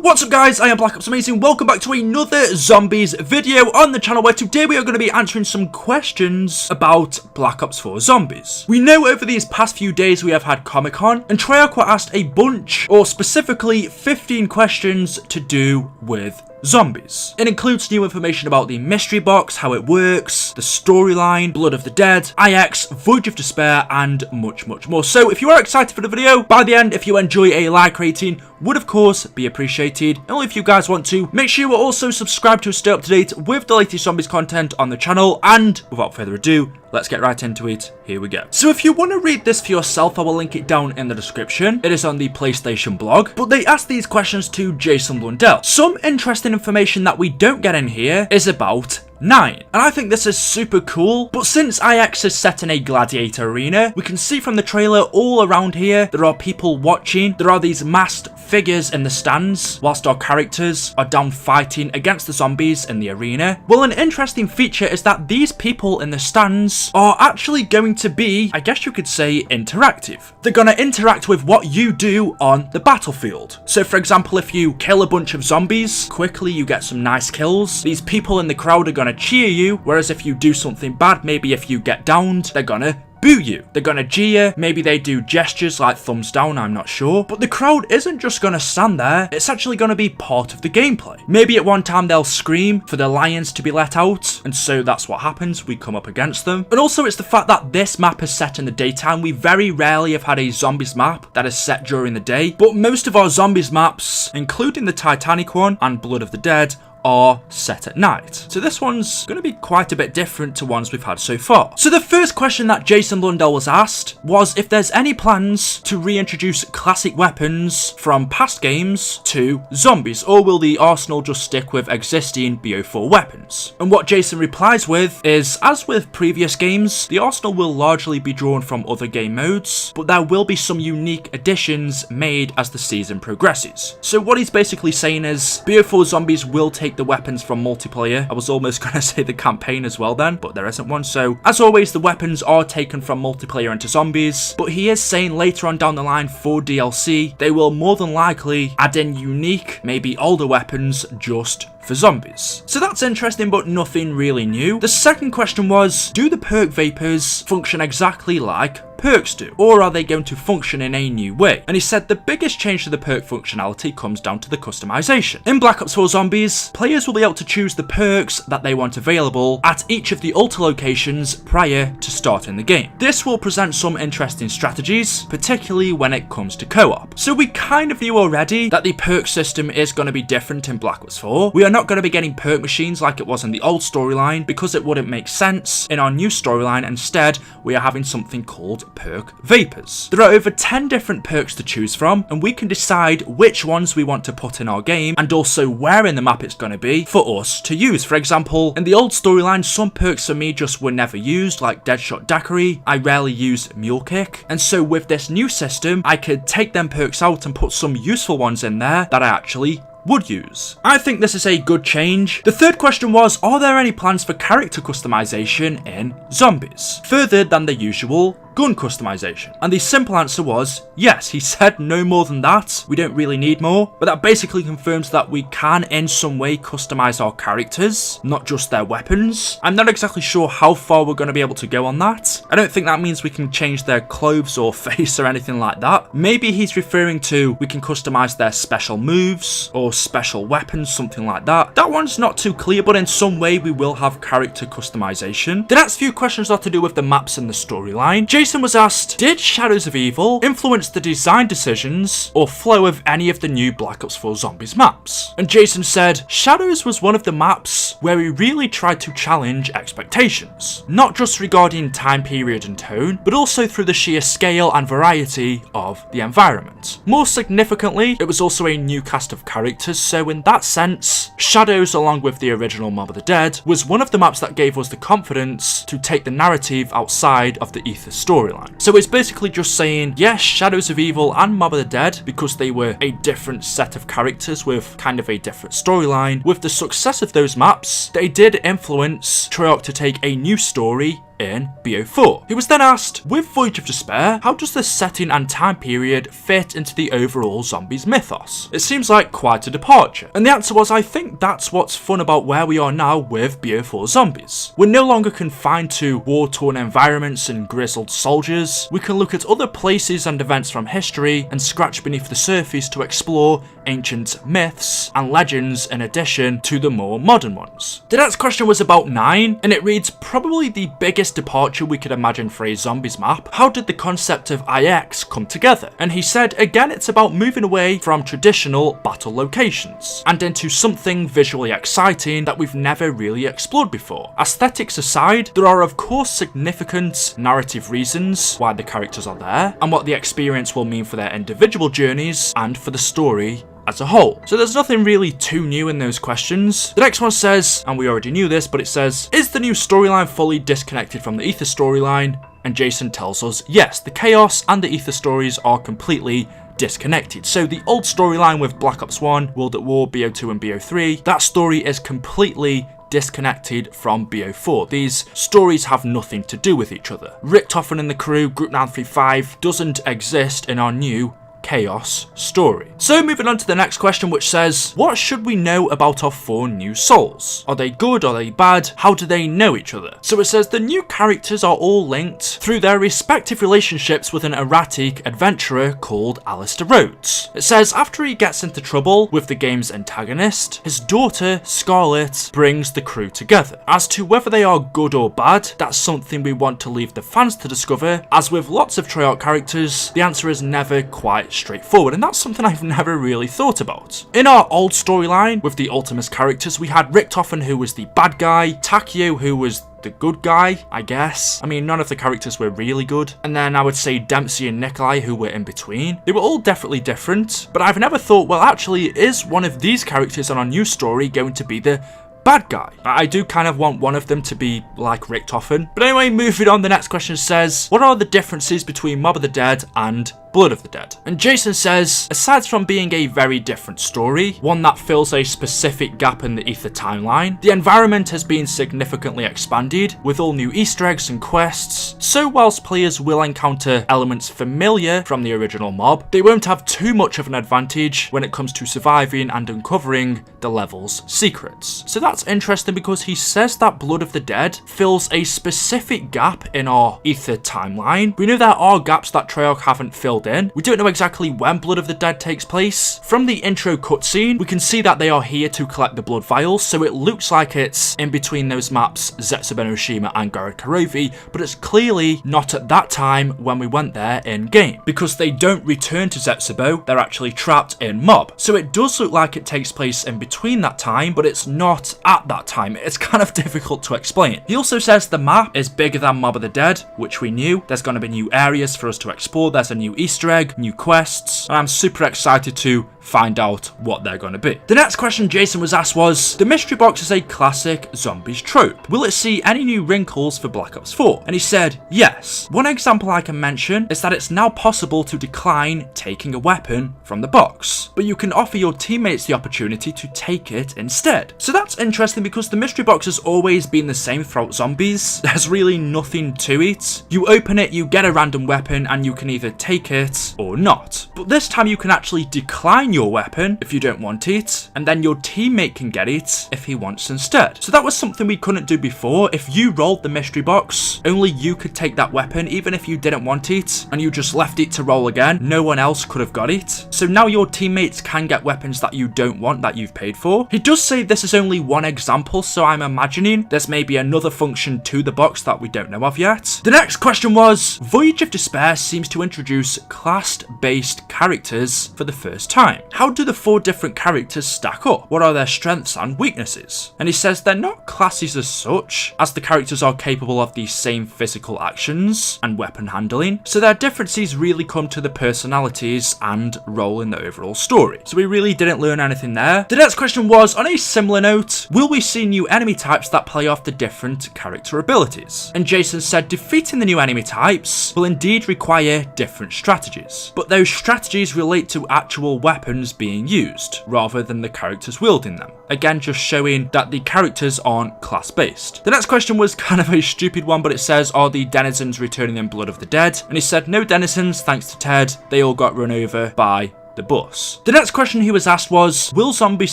What's up guys, I am BlackOpsAmazing. Welcome back to another zombies video on the channel, where today we are going to be answering some questions about Black Ops 4 Zombies. We know over these past few days we have had Comic-Con, and Treyarch asked a bunch, or specifically 15 questions to do with zombies. It includes new information about the mystery box, how it works, the storyline, Blood of the Dead, IX, Voyage of Despair, and much more. So if you are excited for the video, by the end, if you enjoy, a like rating would of course be appreciated. And if you guys want to, make sure you are also subscribed to stay up to date with the latest zombies content on the channel. And without further ado, let's get right into it. Here we go. So if you want to read this for yourself, I will link it down in the description. It is on the PlayStation blog. But they asked these questions to Jason Blundell. Some interesting information that we don't get in here is about 9. And I think this is super cool, but since IX is set in a gladiator arena, we can see from the trailer all around here, there are people watching. There are these masked figures in the stands, whilst our characters are down fighting against the zombies in the arena. Well, an interesting feature is that these people in the stands are actually going to be, I guess you could say, interactive. They're going to interact with what you do on the battlefield. So for example, if you kill a bunch of zombies, quickly you get some nice kills. These people in the crowd are going to cheer you, whereas if you do something bad, maybe if you get downed, they're gonna boo you. They're gonna jeer, maybe they do gestures like thumbs down, I'm not sure. But the crowd isn't just gonna stand there, it's actually gonna be part of the gameplay. Maybe at one time they'll scream for the lions to be let out, and so that's what happens, we come up against them. And also it's the fact that this map is set in the daytime. We very rarely have had a zombies map that is set during the day, but most of our zombies maps, including the Titanic one and Blood of the Dead, are set at night. So this one's going to be quite a bit different to ones we've had so far. So the first question that Jason Blundell was asked was if there's any plans to reintroduce classic weapons from past games to zombies, or will the arsenal just stick with existing BO4 weapons? And what Jason replies with is, as with previous games, the arsenal will largely be drawn from other game modes, but there will be some unique additions made as the season progresses. So what he's basically saying is BO4 zombies will take the weapons from multiplayer. I was almost going to say the campaign as well then, but there isn't one. So as always, the weapons are taken from multiplayer into zombies, but he is saying later on down the line for DLC, they will more than likely add in unique, maybe older weapons just for zombies. So that's interesting, but nothing really new. The second question was, do the perk vapors function exactly like perks do, or are they going to function in a new way? And he said the biggest change to the perk functionality comes down to the customization. In Black Ops 4 Zombies, players will be able to choose the perks that they want available at each of the altar locations prior to starting the game. This will present some interesting strategies, particularly when it comes to co-op. So we kind of knew already that the perk system is going to be different in Black Ops 4. We are not going to be getting perk machines like it was in the old storyline, because it wouldn't make sense in our new storyline. Instead, we are having something called perk vapors. There are over 10 different perks to choose from, and we can decide which ones we want to put in our game, and also where in the map it's going to be for us to use. For example, in the old storyline, some perks for me just were never used, like Deadshot Daiquiri. I rarely used Mule Kick, and so with this new system, I could take them perks out and put some useful ones in there that I actually would use. I think this is a good change. The third question was, are there any plans for character customization in zombies, further than the usual gun customization? And the simple answer was yes. He said no more than that. We don't really need more, but that basically confirms that we can in some way customize our characters, not just their weapons. I'm not exactly sure how far we're going to be able to go on that. I don't think that means we can change their clothes or face or anything like that. Maybe he's referring to we can customize their special moves or special weapons, something like that. That one's not too clear, but in some way we will have character customization. The next few questions are to do with the maps and the storyline. Jason was asked, did Shadows of Evil influence the design decisions or flow of any of the new Black Ops 4 Zombies maps? And Jason said, Shadows was one of the maps where we really tried to challenge expectations, not just regarding time period and tone, but also through the sheer scale and variety of the environment. More significantly, it was also a new cast of characters, so in that sense, Shadows, along with the original Mob of the Dead, was one of the maps that gave us the confidence to take the narrative outside of the Ether storyline. So it's basically just saying, yes, Shadows of Evil and Mob of the Dead, because they were a different set of characters with kind of a different storyline, with the success of those maps, they did influence Treyarch to take a new story in BO4. He was then asked, with Voyage of Despair, how does the setting and time period fit into the overall zombies mythos? It seems like quite a departure. And the answer was, I think that's what's fun about where we are now with BO4 zombies. We're no longer confined to war-torn environments and grizzled soldiers. We can look at other places and events from history and scratch beneath the surface to explore ancient myths and legends in addition to the more modern ones. The next question was about 9, and it reads, probably the biggest departure we could imagine for a zombies map. How did the concept of IX come together? And he said, again, it's about moving away from traditional battle locations and into something visually exciting that we've never really explored before. Aesthetics aside, there are of course significant narrative reasons why the characters are there and what the experience will mean for their individual journeys and for the story as a whole. So there's nothing really too new in those questions. The next one says, and we already knew this, but it says, is the new storyline fully disconnected from the Ether storyline? And Jason tells us, yes, the Chaos and the Ether stories are completely disconnected. So the old storyline with Black Ops 1, World at War, BO2 and BO3, that story is completely disconnected from BO4. These stories have nothing to do with each other. Richtofen and the crew, Group 935, doesn't exist in our new Chaos story. So moving on to the next question, which says, what should we know about our 4 new souls? Are they good? Are they bad? How do they know each other? So it says the new characters are all linked through their respective relationships with an erratic adventurer called Alistair Rhodes. It says after he gets into trouble with the game's antagonist, his daughter Scarlet brings the crew together. As to whether they are good or bad, that's something we want to leave the fans to discover. As with lots of Treyarch characters, the answer is never quite straightforward, and that's something I've never really thought about. In our old storyline with the Ultimus characters, we had Richtofen, who was the bad guy, Takio, who was the good guy, I guess. I mean, none of the characters were really good. And then I would say Dempsey and Nikolai, who were in between. They were all definitely different, but I've never thought, well, actually, is one of these characters on our new story going to be the bad guy? I do kind of want one of them to be like Richtofen. But anyway, moving on, the next question says, what are the differences between Mob of the Dead and Blood of the Dead? And Jason says, aside from being a very different story, one that fills a specific gap in the Ether timeline, the environment has been significantly expanded with all new Easter eggs and quests, so whilst players will encounter elements familiar from the original Mob, they won't have too much of an advantage when it comes to surviving and uncovering the level's secrets. So that's interesting because he says that Blood of the Dead fills a specific gap in our Ether timeline. We know there are gaps that Treyarch haven't filled in. We don't know exactly when Blood of the Dead takes place. From the intro cutscene, we can see that they are here to collect the blood vials, so it looks like it's in between those maps, Zetsubo Oshima and Garad Karovi, but it's clearly not at that time when we went there in game, because they don't return to Zetsubo, they're actually trapped in Mob. So it does look like it takes place in between that time, but it's not at that time. It's kind of difficult to explain. He also says the map is bigger than Mob of the Dead, which we knew. There's going to be new areas for us to explore. There's a new Easter egg, new quests, and I'm super excited to find out what they're going to be. The next question Jason was asked was, the mystery box is a classic zombies trope. Will it see any new wrinkles for Black Ops 4? And he said, yes. One example I can mention is that it's now possible to decline taking a weapon from the box, but you can offer your teammates the opportunity to take it instead. So that's interesting because the mystery box has always been the same throughout zombies. There's really nothing to it. You open it, you get a random weapon, and you can either take it or not. But this time you can actually decline your weapon if you don't want it, and then your teammate can get it if he wants instead. So that was something we couldn't do before. If you rolled the mystery box, only you could take that weapon, even if you didn't want it, and you just left it to roll again. No one else could have got it. So now your teammates can get weapons that you don't want, that you've paid for. He does say this is only one example, so I'm imagining there's maybe another function to the box that we don't know of yet. The next question was, Voyage of Despair seems to introduce class-based characters for the first time. How do the 4 different characters stack up? What are their strengths and weaknesses? And he says they're not classes as such, as the characters are capable of the same physical actions and weapon handling, so their differences really come to the personalities and role in the overall story. So we really didn't learn anything there. The next question was, on a similar note, will we see new enemy types that play off the different character abilities? And Jason said defeating the new enemy types will indeed require different strategies, but those strategies relate to actual weapon weapons being used, rather than the characters wielding them. Again, just showing that the characters aren't class-based. The next question was kind of a stupid one, but it says, are the denizens returning in Blood of the Dead? And he said, no denizens, thanks to Ted. They all got run over by the bus. The next question he was asked was, will zombies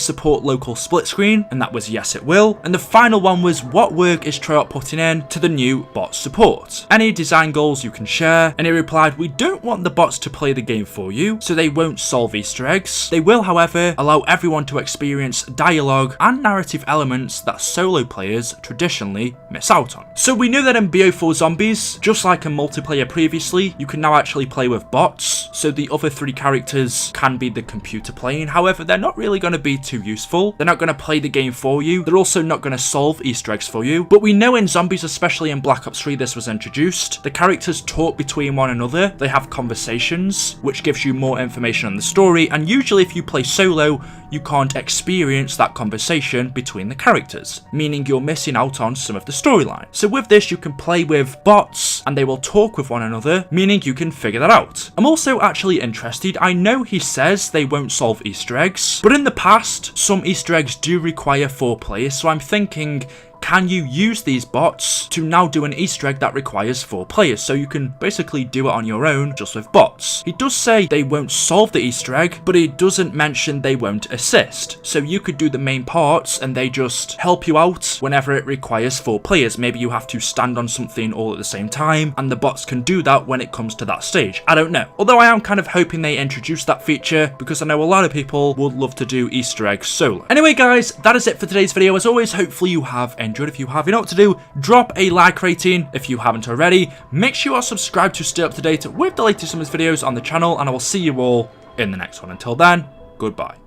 support local split screen? And that was yes, it will. And the final one was, what work is Treyarch putting in to the new bot support? Any design goals you can share? And he replied, we don't want the bots to play the game for you, so they won't solve Easter eggs. They will, however, allow everyone to experience dialogue and narrative elements that solo players traditionally miss out on. So we know that in BO4 Zombies, just like in multiplayer previously, you can now actually play with bots, so the other 3 characters can be the computer playing. However, they're not really going to be too useful. They're not going to play the game for you. They're also not going to solve Easter eggs for you. But we know in Zombies, especially in Black Ops 3, this was introduced. The characters talk between one another. They have conversations, which gives you more information on the story. And usually if you play solo, you can't experience that conversation between the characters, meaning you're missing out on some of the storyline. So with this, you can play with bots and they will talk with one another, meaning you can figure that out. I'm also actually interested. I know he says they won't solve Easter eggs, but in the past, some Easter eggs do require 4 players, so I'm thinking, can you use these bots to now do an Easter egg that requires 4 players? So you can basically do it on your own, just with bots. He does say they won't solve the Easter egg, but he doesn't mention they won't assist. So you could do the main parts and they just help you out whenever it requires 4 players. Maybe you have to stand on something all at the same time, and the bots can do that when it comes to that stage. I don't know. Although I am kind of hoping they introduce that feature, because I know a lot of people would love to do Easter eggs solo. Anyway guys, that is it for today's video. As always, hopefully you have enjoyed. If you have, you know what to do. Drop a like rating if you haven't already. Make sure you are subscribed to stay up to date with the latest Zombies videos on the channel, and I will see you all in the next one. Until then, goodbye.